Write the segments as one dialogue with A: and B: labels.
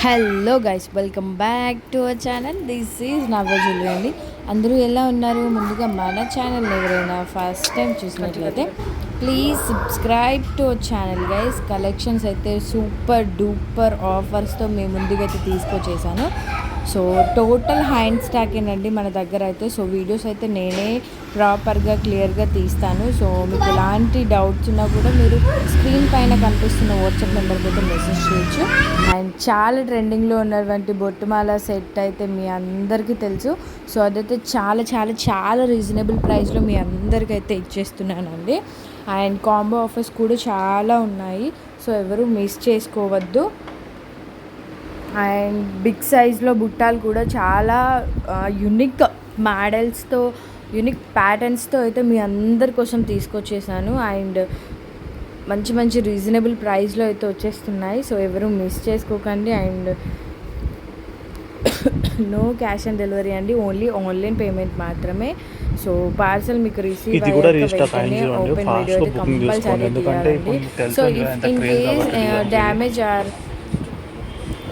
A: Hello guys, welcome back to our channel. This is Navya jewellery అండి. అందరూ ఎలా ఉన్నారు? ముందుగా మన ఛానల్ ఎవరైనా ఫస్ట్ టైం చూసినట్లయితే please subscribe to our channel guys. Collections అయితే సూపర్ డూపర్ ఆఫర్స్తో మేము ముందుకైతే తీసుకొచ్చేసాను. సో టోటల్ హ్యాండ్ స్టాకేనండి మన దగ్గర అయితే. సో వీడియోస్ అయితే నేనే ప్రాపర్గా క్లియర్గా తీస్తాను. సో మీకు ఎలాంటి డౌట్స్ ఉన్నా కూడా మీరు స్క్రీన్ పైన కనిపిస్తున్న వాట్సాప్ నెంబర్కి అయితే మెసేజ్ చేయొచ్చు. అండ్ చాలా ట్రెండింగ్లో ఉన్నటువంటి బొట్టుమాల సెట్ అయితే మీ అందరికీ తెలుసు. సో అదైతే చాలా చాలా చాలా రీజనబుల్ ప్రైస్లో మీ అందరికీ అయితే ఇచ్చేస్తున్నానండి. అండ్ కాంబో ఆఫర్స్ కూడా చాలా ఉన్నాయి. సో ఎవరు మిస్ చేసుకోవద్దు. అండ్ బిగ్ సైజ్లో బుట్టాలు కూడా చాలా యునిక్ మోడల్స్తో యునిక్ ప్యాటర్న్స్తో అయితే మీ అందరి కోసం తీసుకొచ్చేసాను. అండ్ మంచి మంచి రీజనబుల్ ప్రైస్లో అయితే వచ్చేస్తున్నాయి. సో ఎవరు మిస్ చేసుకోకండి. And no cash on delivery అండి, ఓన్లీ ఆన్లైన్ పేమెంట్ మాత్రమే. సో పార్సల్ మీకు రిసీవ్ అయ్యాక ఓపెన్ వీడియో అయితే కంపల్సరీ తీయాలండి. So in case damage or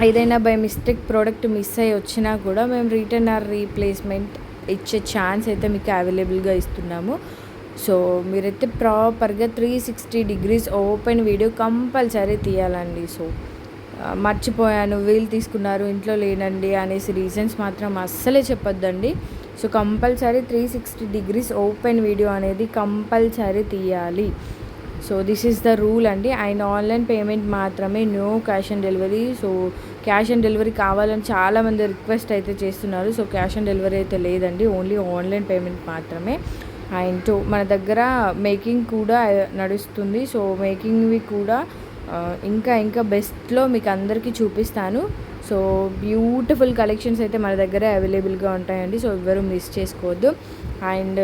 A: ఏదైనా బై మిస్టేక్ ప్రోడక్ట్ మిస్ అయ్యి వచ్చినా కూడా మేము రిటర్న్ ఆర్ రీప్లేస్మెంట్ ఇచ్చే ఛాన్స్ అయితే మీకు అవైలబుల్గా ఇస్తున్నాము. సో మీరైతే ప్రాపర్గా 360 degrees ఓపెన్ వీడియో కంపల్సరీ తీయాలండి. సో మర్చిపోయాను, వీలు తీసుకున్నారు, ఇంట్లో లేనండి అనేసి రీజన్స్ మాత్రం అస్సలే చెప్పొద్దండి. So compulsory 360 degrees open video అనేది కంపల్సరీ తీయాలి. So this is the rule అండి. అండ్ ఆన్లైన్ పేమెంట్ మాత్రమే, no cash on delivery. So cash on delivery కావాలని చాలామంది రిక్వెస్ట్ అయితే చేస్తున్నారు. సో క్యాష్ ఆన్ డెలివరీ అయితే లేదండి, ఓన్లీ ఆన్లైన్ పేమెంట్ మాత్రమే. అండ్ మన దగ్గర మేకింగ్ కూడా నడుస్తుంది. సో మేకింగ్వి కూడా ఇంకా ఇంకా బెస్ట్లో మీకు అందరికీ చూపిస్తాను. సో బ్యూటిఫుల్ కలెక్షన్స్ అయితే మన దగ్గర అవైలబుల్గా ఉంటాయండి. సో ఎవరు మిస్ చేసుకోవద్దు. అండ్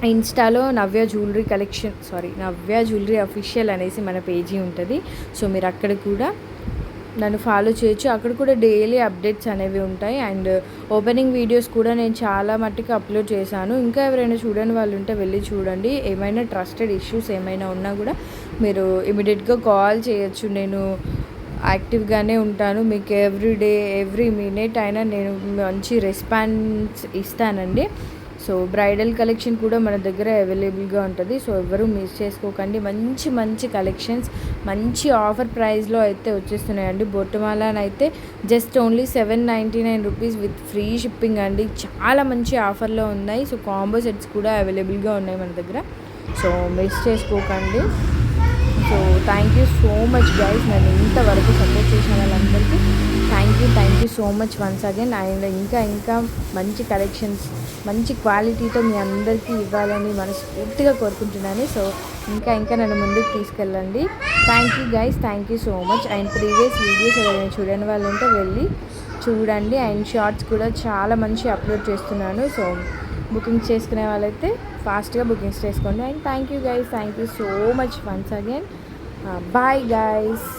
A: ఇన్స్టాలో నవ్య జ్యువెలరీ అఫీషియల్ అనేసి మన పేజీ ఉంటుంది. సో మీరు అక్కడ కూడా నన్ను ఫాలో చేయొచ్చు. అక్కడ కూడా డైలీ అప్డేట్స్ అనేవి ఉంటాయి. అండ్ ఓపెనింగ్ వీడియోస్ కూడా నేను చాలా మట్టుకు అప్లోడ్ చేశాను. ఇంకా ఎవరైనా చూడని వాళ్ళు ఉంటే వెళ్ళి చూడండి. ఏమైనా ట్రస్టెడ్ ఇష్యూస్ ఏమైనా ఉన్నా కూడా మీరు ఇమీడియట్గా కాల్ చేయొచ్చు. నేను యాక్టివ్గానే ఉంటాను. మీకు ఎవ్రీ మినిట్ అయినా నేను మంచి రెస్పాన్స్ ఇస్తానండి. సో బ్రైడల్ కలెక్షన్ కూడా మన దగ్గర అవైలబుల్గా ఉంటుంది. సో ఎవరు మిస్ చేసుకోకండి. మంచి మంచి కలెక్షన్స్ మంచి ఆఫర్ ప్రైస్లో అయితే వచ్చేస్తున్నాయండి. బొట్టుమాలని అయితే just only 799 rupees with free shipping అండి. చాలా మంచి ఆఫర్లో ఉన్నాయి. సో కాంబో సెట్స్ కూడా అవైలబుల్గా ఉన్నాయి మన దగ్గర. సో మిస్ చేసుకోకండి. So thank you so much guys, నన్ను ఇంతవరకు సపోర్ట్ చేసిన వాళ్ళందరికీ thank you so much once again. And ఇంకా మంచి కలెక్షన్స్ మంచి క్వాలిటీతో మీ అందరికీ ఇవ్వాలని మనస్ఫూర్తిగా కోరుకుంటున్నాను. సో ఇంకా నన్ను ముందుకు తీసుకెళ్ళండి. Thank you guys, thank you so much. And previous videos ఎవరైనా చూడని వాళ్ళు ఉంటే వెళ్ళి చూడండి. అండ్ షార్ట్స్ కూడా చాలా మంచి అప్లోడ్ చేస్తున్నాను. సో బుకింగ్స్ చేసుకునే వాళ్ళైతే ఫాస్ట్గా బుకింగ్స్ చేసుకోండి. And thank you guys, thank you so much once again. Bye guys.